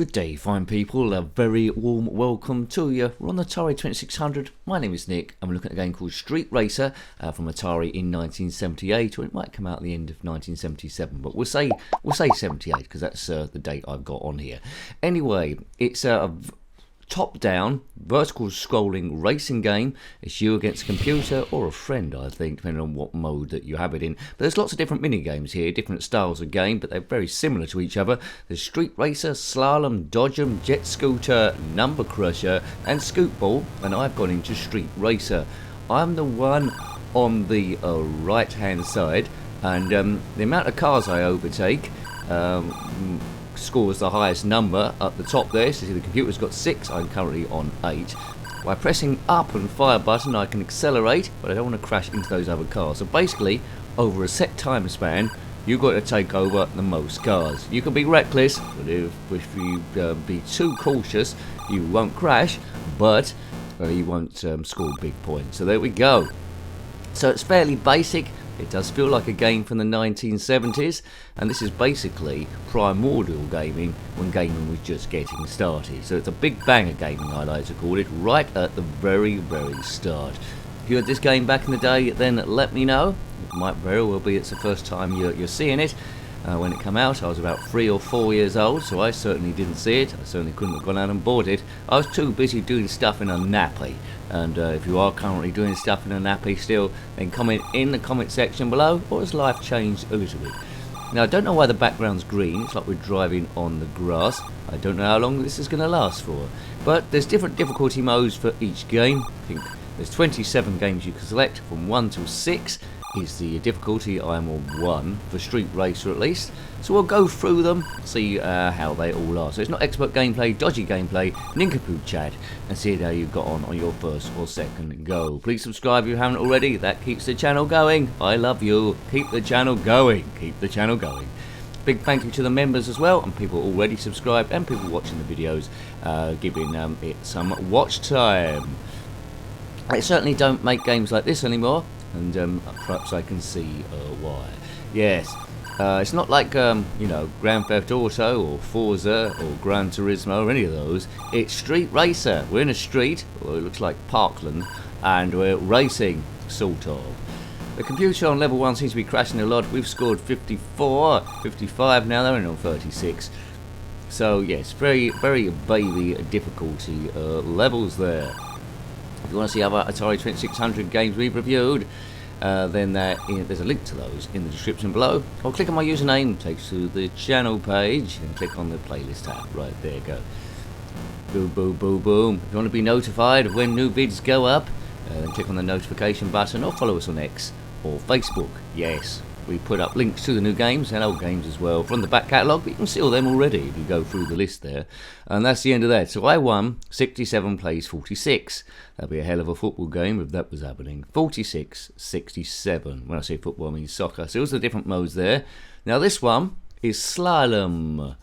Good day, fine people. A very warm welcome to you. We're on the Atari 2600. My name is Nick, and we're looking at a game called Street Racer from Atari in 1978, or it might come out at the end of 1977, but we'll say 78 because that's the date I've got on here. Anyway, it's a top-down, vertical scrolling racing game. It's you against a computer or a friend, I think, depending on what mode that you have it in. But there's lots of different mini-games here, different styles of game, but they're very similar to each other. There's Street Racer, Slalom, Dodgem, Jet Scooter, Number Crusher, and Scootball, and I've gone into Street Racer. I'm the one on the right-hand side, and the amount of cars I overtake scores the highest number at the top there. So the computer's got 6, I'm currently on 8. By pressing up and fire button I can accelerate, but I don't want to crash into those other cars. So basically, over a set time span, you've got to take over the most cars. You can be reckless, but if you be too cautious, you won't crash, but you won't score big points. So there we go. So it's fairly basic. It does feel like a game from the 1970s, and this is basically primordial gaming when gaming was just getting started. So it's a big bang of gaming, I like to call it, right at the very, very start. If you had this game back in the day, then let me know. It might very well be it's the first time you're seeing it. When it came out, I was about 3 or 4 years old, so I certainly didn't see it. I certainly couldn't have gone out and bought it. I was too busy doing stuff in a nappy. And if you are currently doing stuff in a nappy still, then comment in the comment section below, or has life changed a little bit? Now, I don't know why the background's green. It's like we're driving on the grass. I don't know how long this is going to last for. But there's different difficulty modes for each game. I think there's 27 games you can select, from 1 to 6. Is the difficulty. I'm on 1 for Street Racer at least, so we'll go through them, see how they all are. So it's not expert gameplay, dodgy gameplay, nincompoop chat, and see how you got on your first or second go. Please subscribe if you haven't already. That keeps the channel going. I love you. Keep the channel going. Keep the channel going. Big thank you to the members as well, and people already subscribed, and people watching the videos, giving it some watch time. I certainly don't make games like this anymore, and perhaps I can see why. Yes, it's not like Grand Theft Auto or Forza or Gran Turismo or any of those. It's Street Racer. We're in a street, or it looks like Parkland, and we're racing, sort of. The computer on level 1 seems to be crashing a lot. We've scored 54, 55 now, they're only on 36. So yes, very, very baby difficulty levels there. If you want to see other Atari 2600 games we've reviewed, then there's a link to those in the description below. Or click on my username, takes to the channel page, and click on the playlist tab. Right, there you go. Boom, boom, boom, boom. If you want to be notified of when new vids go up, then click on the notification button, or follow us on X or Facebook. Yes, we put up links to the new games and old games as well from the back catalogue, but you can see all them already if you go through the list there. And that's the end of that. So I won 67 plays 46. That'd be a hell of a football game if that was happening. 46-67. When I say football, I mean soccer. So there's the different modes there. Now this one is slalom.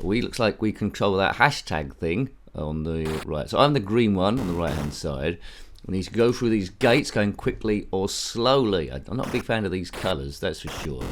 Looks like we control that hashtag thing on the right. So I'm the green one on the right hand side. We need to go through these gates going quickly or slowly. I'm not a big fan of these colours, that's for sure.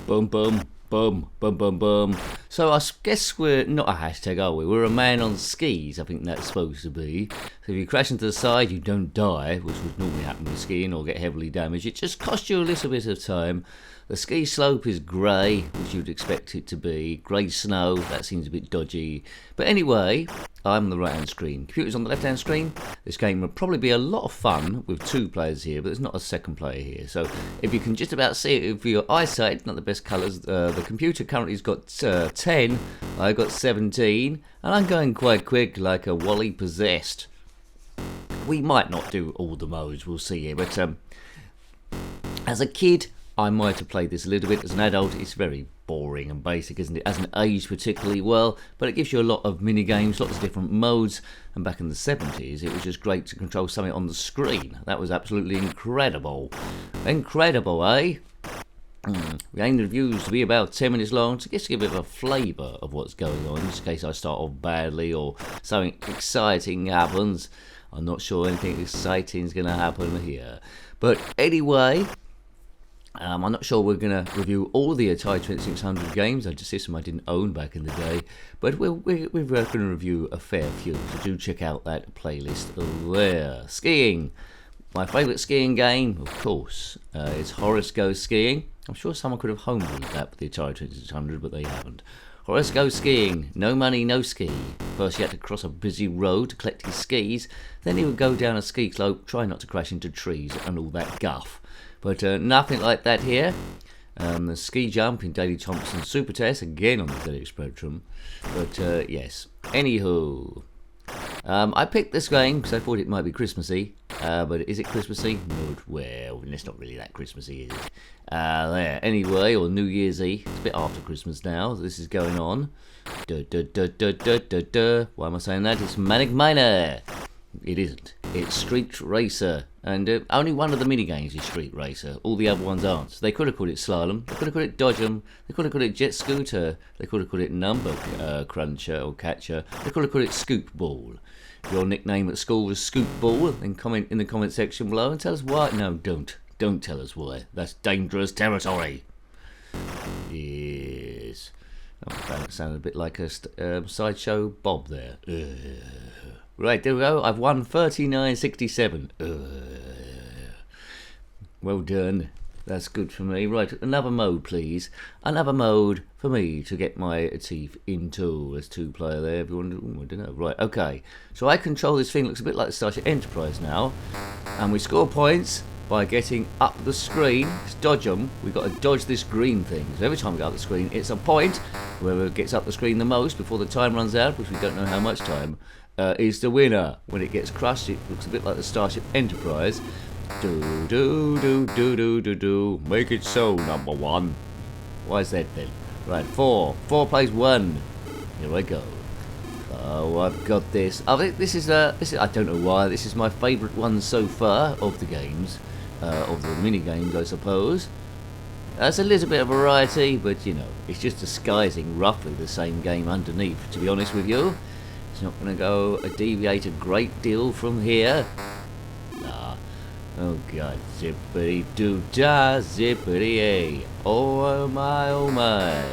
Boom, boom, boom, boom, boom, boom. So I guess we're not a hashtag, are we? We're a man on skis, I think that's supposed to be. So if you crash into the side, you don't die, which would normally happen with skiing, or get heavily damaged. It just costs you a little bit of time. The ski slope is grey, which you'd expect it to be. Grey snow, that seems a bit dodgy. But anyway, I'm on the right-hand screen. Computer's on the left-hand screen. This game would probably be a lot of fun with 2 players here, but there's not a second player here. So if you can just about see it with your eyesight, not the best colours. The computer currently has got 10. I've got 17. And I'm going quite quick, like a Wally possessed. We might not do all the modes, we'll see here. But as a kid, I might have played this a little bit. As an adult, it's very boring and basic, isn't it? It hasn't aged particularly well, but it gives you a lot of mini games, lots of different modes. And back in the 70s, it was just great to control something on the screen. That was absolutely incredible. Incredible, eh? We aim the reviews to be about 10 minutes long, to just give a bit of a flavour of what's going on, just in case I start off badly or something exciting happens. I'm not sure anything exciting is going to happen here. But anyway, I'm not sure we're going to review all the Atari 2600 games. It's a system I didn't own back in the day. But we're going to review a fair few. So do check out that playlist there. Skiing. My favourite skiing game, of course, is Horace Goes Skiing. I'm sure someone could have homebrewed that with the Atari 2600, but they haven't. Horace Goes Skiing. No money, no ski. First, he had to cross a busy road to collect his skis. Then he would go down a ski slope, try not to crash into trees and all that guff. But nothing like that here. The ski jump in Daley Thompson's Super Test, again on the ZX Spectrum. But yes, anywho. I picked this game because I thought it might be Christmassy. But is it Christmassy? No, well, it's not really that Christmassy, is it? There. Anyway, or New Year's Eve. It's a bit after Christmas now. This is going on. Why am I saying that? It's Manic Miner. It isn't. It's Street Racer. And only one of the minigames is Street Racer. All the other ones aren't. So they could have called it Slalom. They could have called it Dodge 'em. They could have called it Jet Scooter. They could have called it Number Cruncher or Catcher. They could have called it Scoop Ball. If your nickname at school was Scoop Ball, then comment in the comment section below and tell us why. No, don't. Don't tell us why. That's dangerous territory. Yes. Oh, that sounded a bit like a Sideshow Bob there. Right, there we go. I've won 39.67. Well done. That's good for me. Right, another mode, please. Another mode for me to get my teeth into. There's 2-player there. Everyone, I don't know. Right, okay. So I control this thing. Looks a bit like the Starship Enterprise now. And we score points by getting up the screen. It's dodge 'em. We've got to dodge this green thing. So every time we go up the screen, it's a point. Whoever gets up the screen the most before the time runs out, which we don't know how much time, is the winner. When it gets crushed, it looks a bit like the Starship Enterprise. Do do do do do do do. Make it so, number one. Why is that then? Right, 4 plays 1. Here I go. Oh, I've got this. I think this is I don't know why. This is my favourite one so far of the games, of the mini games, I suppose. There's a little bit of variety, but you know, it's just disguising roughly the same game underneath. To be honest with you, it's not going to go deviate a great deal from here. Nah. Oh God, zippity doo dah, zippity a. Oh my,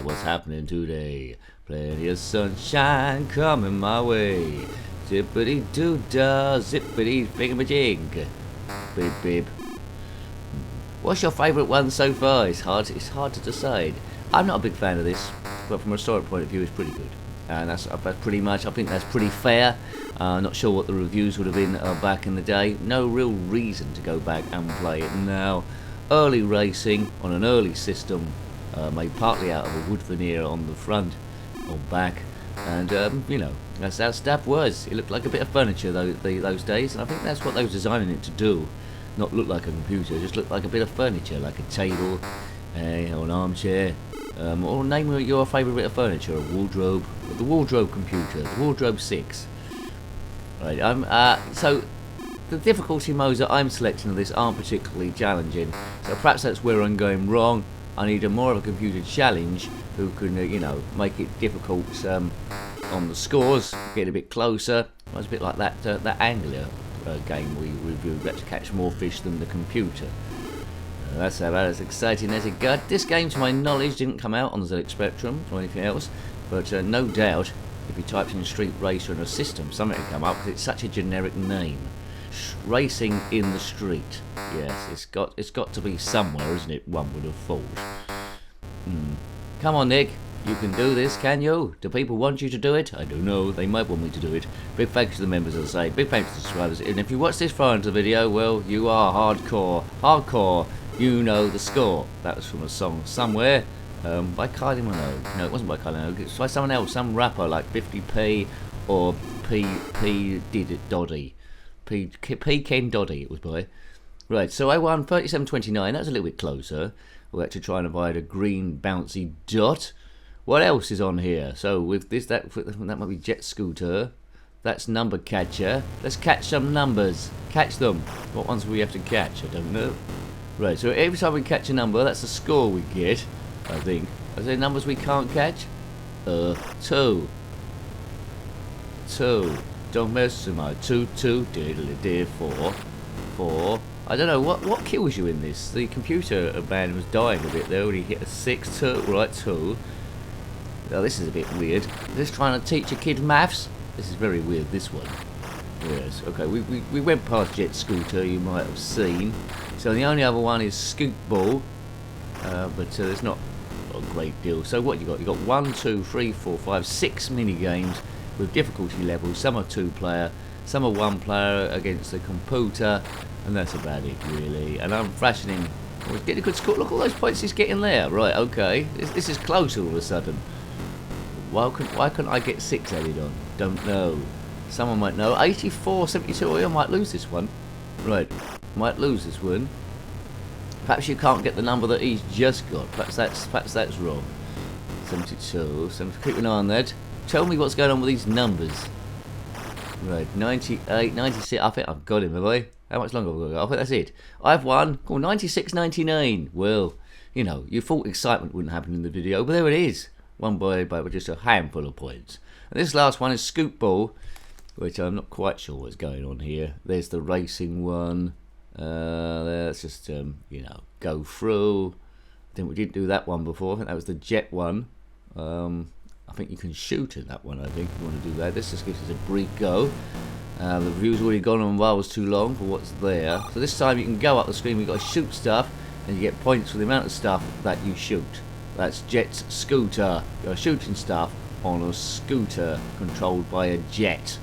what's happening today? Plenty of sunshine coming my way. Zippity doo dah, zippity thingamajig. Bib bib. What's your favourite one so far? It's hard to decide. I'm not a big fan of this, but from a historic point of view, it's pretty good. And that's pretty much, I think that's pretty fair. Not sure what the reviews would have been back in the day. No real reason to go back and play it now. Early racing on an early system, made partly out of a wood veneer on the front or back. And, you know, that's how stuff was. It looked like a bit of furniture those days, and I think that's what they were designing it to do. Not look like a computer, just look like a bit of furniture, like a table, or an armchair, or name your favourite bit of furniture, a wardrobe, the wardrobe computer, the wardrobe 6. Right, so the difficulty modes that I'm selecting of this aren't particularly challenging, so perhaps that's where I'm going wrong. I need more of a computer challenge who can, you know, make it difficult on the scores, get a bit closer. It was a bit like that Anglia game we reviewed, had to catch more fish than the computer. That's about as exciting as it got. This game, to my knowledge, didn't come out on the ZX Spectrum or anything else, but no doubt if you typed in Street Racer in a system, something would come up because it's such a generic name. Racing in the street. Yes, it's got to be somewhere, isn't it? One would have thought. Come on, Nick. You can do this, can you? Do people want you to do it? I don't know. They might want me to do it. Big thanks to the members, as I say. Big thanks to the subscribers. And if you watch this far into the video, well, you are hardcore. Hardcore. You know the score. That was from a song somewhere by Kylie Minogue. No, it wasn't by Kylie Minogue. It's by someone else, some rapper like 50p or P Doddy. P Ken Doddy it was by. Right, so I won 37.29. That's a little bit closer. We'll have to try and avoid a green bouncy dot. What else is on here? So with this, that might be Jet Scooter. That's Number Catcher. Let's catch some numbers. Catch them. What ones do we have to catch? I don't know. Right, so every time we catch a number, that's the score we get, I think. Are there numbers we can't catch? 2. Don't mess with my 2, 2, diddly dear, 4. 4. I don't know what kills you in this. The computer man was dying a bit there when he hit a 6, 2, right, 2. Oh, this is a bit weird. Is this trying to teach a kid maths? This is very weird, this one. Yes, okay, we went past Jet Scooter, you might have seen. So the only other one is Scoot Ball, but there's not a great deal. So what you got? You got 1, 2, 3, 4, 5, 6 mini games with difficulty levels. Some are 2-player, some are 1-player against the computer, and that's about it really. And I'm flashing him. Oh, he's getting a good score. Look at all those points he's getting there. Right, okay, this is close all of a sudden. Why couldn't I get 6 added on? Don't know. Someone might know. 84, 72. Oh, I might lose this one. Right, might lose this one. Perhaps you can't get the number that he's just got. Perhaps that's wrong. 72. So keep an eye on that. Tell me what's going on with these numbers. Right, 98, 96. I think I've got him, have I? How much longer have I got? I think that's it. I've won. Cool, 96, 99. Well, you know, you thought excitement wouldn't happen in the video, but there it is. Won by just a handful of points. And this last one is Scoot Ball, which I'm not quite sure what's going on here. There's the racing one. Let's just, you know, go through. I think we didn't do that one before. I think that was the jet one. I think you can shoot in that one, I think, if you want to do that. This just gives us a brief go. The review's already gone on miles too long for what's there. So this time you can go up the screen, you've got to shoot stuff, and you get points for the amount of stuff that you shoot. That's Jet's Scooter. You're shooting stuff on a scooter controlled by a jet.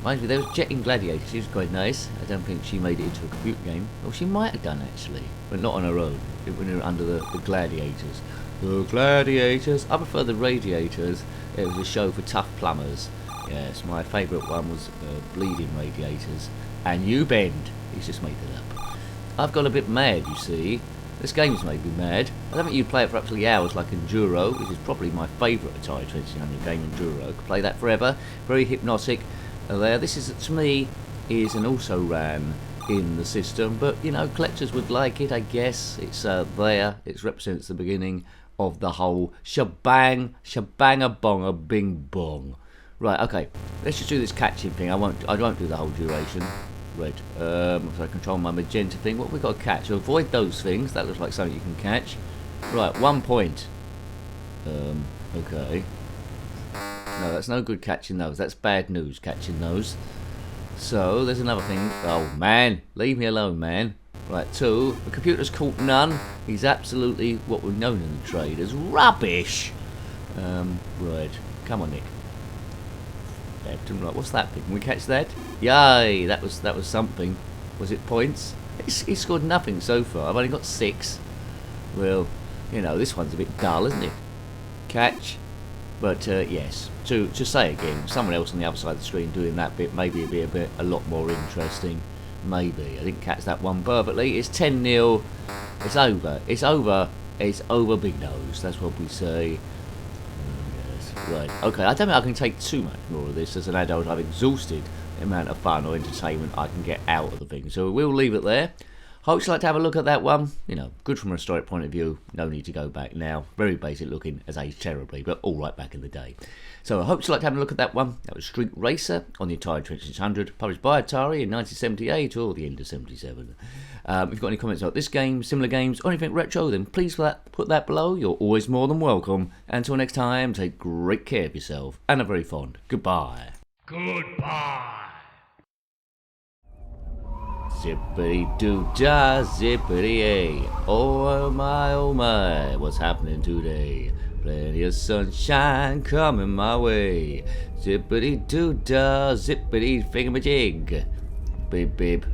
Mind you, there was Jet in Gladiator. She was quite nice. I don't think she made it into a computer game. Well, she might have done actually, but not on her own. When they were under the Gladiators. The Gladiators. I prefer the Radiators. It was a show for tough plumbers. Yes, my favourite one was Bleeding Radiators. And You Bend. He's just made it up. I've got a bit mad, you see. This game's made me mad. I don't think you play it for absolutely hours like Enduro, which is probably my favourite Atari 2600 game, Enduro. Could play that forever. Very hypnotic. There, this is, to me, is an also-ran in the system, but, you know, collectors would like it, I guess. It's there. It represents the beginning of the whole shebang, shabanga-bonga, bing-bong. Right, okay. Let's just do this catching thing. I won't do the whole duration. Red. So I control my magenta thing. What have we got to catch? So avoid those things. That looks like something you can catch. Right, 1 point. Okay. No, that's no good catching those. That's bad news catching those. So there's another thing. Oh man, leave me alone, man. Right, 2. The computer's caught none. He's absolutely what we've known in the trade as rubbish. Right. Come on, Nick. Left and right. What's that thing? Can we catch that? Yay! That was something. Was it points? He scored nothing so far. I've only got 6. Well, you know, this one's a bit dull, isn't it? Catch. But yes, to say again, someone else on the other side of the screen doing that bit, maybe it'd be a lot more interesting. Maybe. I didn't catch that one perfectly. It's 10-0. It's over. It's over. It's over, big nose. That's what we say. Right, okay, I don't think I can take too much more of this. As an adult, I've exhausted the amount of fun or entertainment I can get out of the thing. So we'll leave it there. Hope you'd like to have a look at that one. You know, good from a historic point of view. No need to go back now. Very basic looking, has aged terribly, but all right back in the day. So I hope you'd like to have a look at that one. That was Street Racer on the Atari 2600, published by Atari in 1978 or the end of 77. If you've got any comments about this game, similar games, or anything retro, then please put that below. You're always more than welcome. Until next time, take great care of yourself, and a very fond goodbye. Goodbye. Zippity-doo-dah, zippity-ay. Oh my, what's happening today? Plenty of sunshine coming my way. Zippity-doo-dah, zippity-thingamajig. Beep, beep.